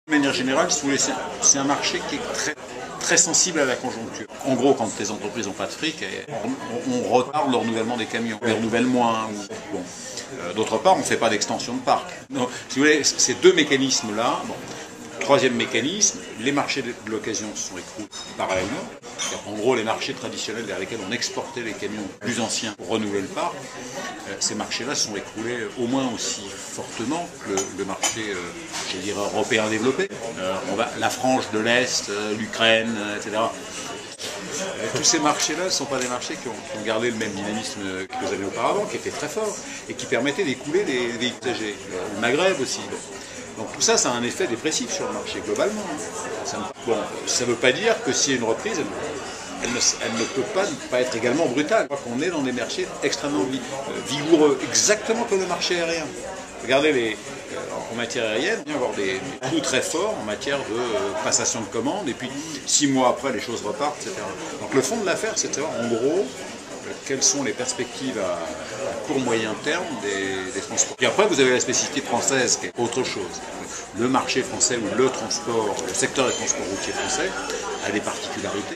De manière générale, si vous voulez, c'est un marché qui est très sensible à la conjoncture. En gros, quand les entreprises n'ont pas de fric, on retarde le renouvellement des camions, on les renouvelle moins. Bon. D'autre part, on ne fait pas d'extension de parc. Donc, si vous voulez, ces deux mécanismes-là, bon. Troisième mécanisme, les marchés de l'occasion se sont écroulés parallèlement. En gros, les marchés traditionnels vers lesquels on exportait les camions plus anciens pour renouveler le parc, ces marchés-là se sont écroulés au moins aussi fortement que le marché, je dirais, européen développé. La frange de l'Est, l'Ukraine, etc. Tous ces marchés-là ne sont pas des marchés qui ont gardé le même dynamisme quelques années auparavant, qui étaient très forts et qui permettaient d'écouler des véhicules usagés. Le Maghreb aussi. Donc tout ça, ça a un effet dépressif sur le marché globalement. Ça ne veut pas dire que s'il y a une reprise, elle ne peut pas être également brutale. Je crois qu'on est dans des marchés extrêmement vigoureux, exactement comme le marché aérien. Regardez, en matière aérienne, on vient avoir des coups très forts en matière de passation de commandes, et puis 6 mois après, les choses repartent, etc. Donc le fond de l'affaire, c'est de savoir, en gros, quelles sont les perspectives à court moyen terme des transports. Puis après, vous avez la spécificité française qui est autre chose. Le marché français ou le secteur des transports routiers français a des particularités.